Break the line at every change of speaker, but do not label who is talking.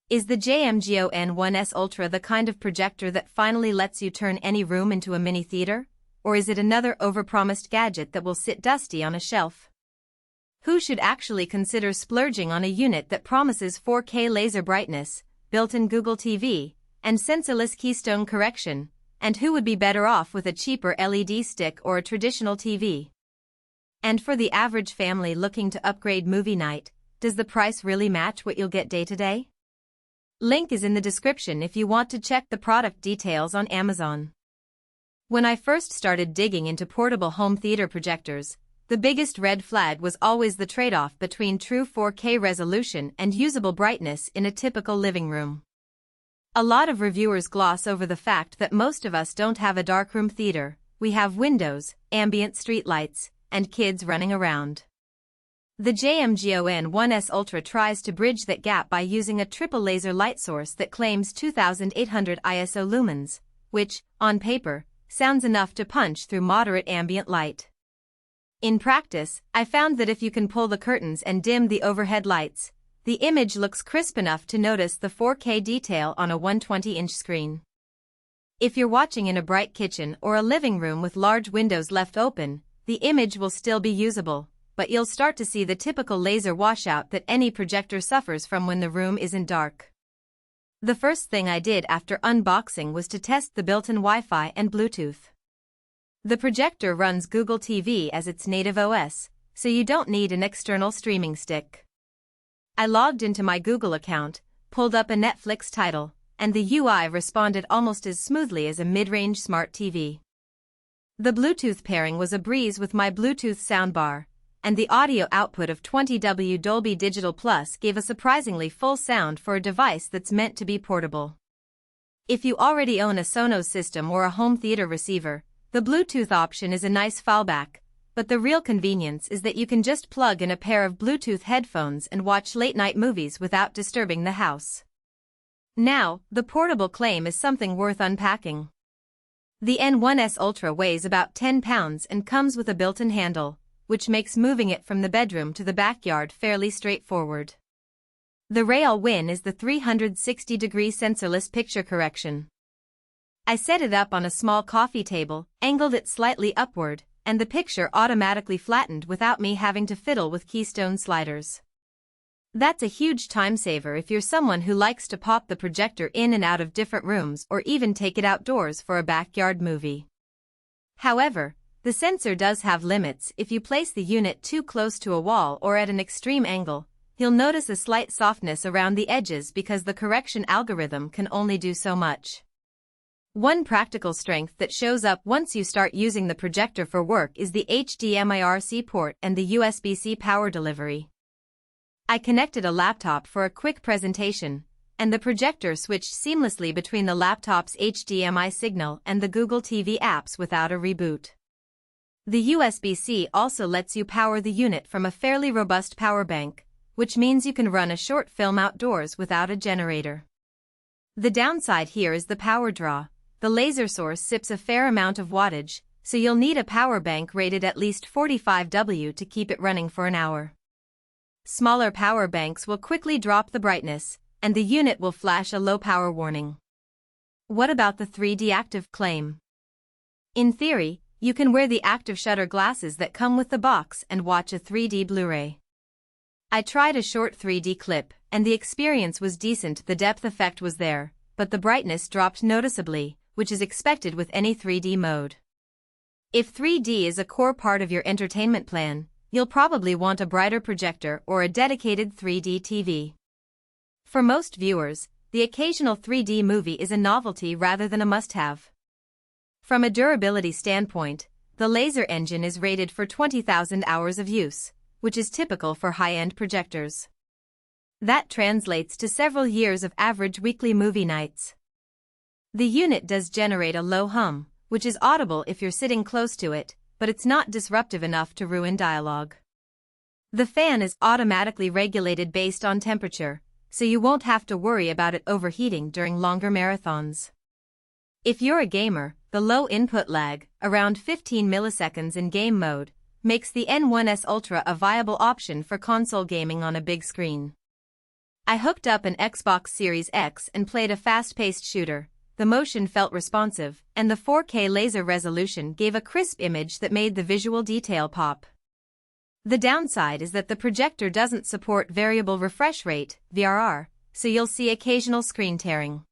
Is the JMGO N1S Ultra the kind of projector that finally lets you turn any room into a mini theater? Or is it another overpromised gadget that will sit dusty on a shelf? Who should actually consider splurging on a unit that promises 4K laser brightness, built-in Google TV, and sensorless keystone correction, and who would be better off with a cheaper LED stick or a traditional TV? And for the average family looking to upgrade movie night, does the price really match what you'll get day to day? Link is in the description if you want to check the product details on Amazon. When I first started digging into portable home theater projectors, the biggest red flag was always the trade-off between true 4K resolution and usable brightness in a typical living room. A lot of reviewers gloss over the fact that most of us don't have a darkroom theater, we have windows, ambient streetlights, and kids running around. The JMGO N1S Ultra tries to bridge that gap by using a triple laser light source that claims 2800 ISO lumens, which, on paper, sounds enough to punch through moderate ambient light. In practice, I found that if you can pull the curtains and dim the overhead lights, the image looks crisp enough to notice the 4K detail on a 120-inch screen. If you're watching in a bright kitchen or a living room with large windows left open, the image will still be usable, but you'll start to see the typical laser washout that any projector suffers from when the room isn't dark. The first thing I did after unboxing was to test the built-in Wi-Fi and Bluetooth. The projector runs Google TV as its native OS, so you don't need an external streaming stick. I logged into my Google account, pulled up a Netflix title, and the UI responded almost as smoothly as a mid-range smart TV. The Bluetooth pairing was a breeze with my Bluetooth soundbar, and the audio output of 20W Dolby Digital Plus gave a surprisingly full sound for a device that's meant to be portable. If you already own a Sonos system or a home theater receiver, the Bluetooth option is a nice fallback, but the real convenience is that you can just plug in a pair of Bluetooth headphones and watch late-night movies without disturbing the house. Now, the portable claim is something worth unpacking. The N1S Ultra weighs about 10 pounds and comes with a built-in handle, which makes moving it from the bedroom to the backyard fairly straightforward. The real win is the 360-degree sensorless picture correction. I set it up on a small coffee table, angled it slightly upward, and the picture automatically flattened without me having to fiddle with keystone sliders. That's a huge time saver if you're someone who likes to pop the projector in and out of different rooms or even take it outdoors for a backyard movie. However, the sensor does have limits. If you place the unit too close to a wall or at an extreme angle, you'll notice a slight softness around the edges because the correction algorithm can only do so much. One practical strength that shows up once you start using the projector for work is the HDMI-RC port and the USB-C power delivery. I connected a laptop for a quick presentation, and the projector switched seamlessly between the laptop's HDMI signal and the Google TV apps without a reboot. The USB-C also lets you power the unit from a fairly robust power bank, which means you can run a short film outdoors without a generator. The downside here is the power draw. The laser source sips a fair amount of wattage, so you'll need a power bank rated at least 45W to keep it running for an hour. Smaller power banks will quickly drop the brightness, and the unit will flash a low power warning. What about the 3D active claim? In theory, you can wear the active shutter glasses that come with the box and watch a 3D Blu-ray. I tried a short 3D clip, and the experience was decent. The depth effect was there, but the brightness dropped noticeably, which is expected with any 3D mode. If 3D is a core part of your entertainment plan, you'll probably want a brighter projector or a dedicated 3D TV. For most viewers, the occasional 3D movie is a novelty rather than a must-have. From a durability standpoint, the laser engine is rated for 20,000 hours of use, which is typical for high-end projectors. That translates to several years of average weekly movie nights. The unit does generate a low hum, which is audible if you're sitting close to it, but it's not disruptive enough to ruin dialogue. The fan is automatically regulated based on temperature, so you won't have to worry about it overheating during longer marathons. If you're a gamer, the low input lag, around 15 milliseconds in game mode, makes the N1S Ultra a viable option for console gaming on a big screen. I hooked up an Xbox Series X and played a fast-paced shooter. The motion felt responsive, and the 4K laser resolution gave a crisp image that made the visual detail pop. The downside is that the projector doesn't support variable refresh rate, VRR, so you'll see occasional screen tearing.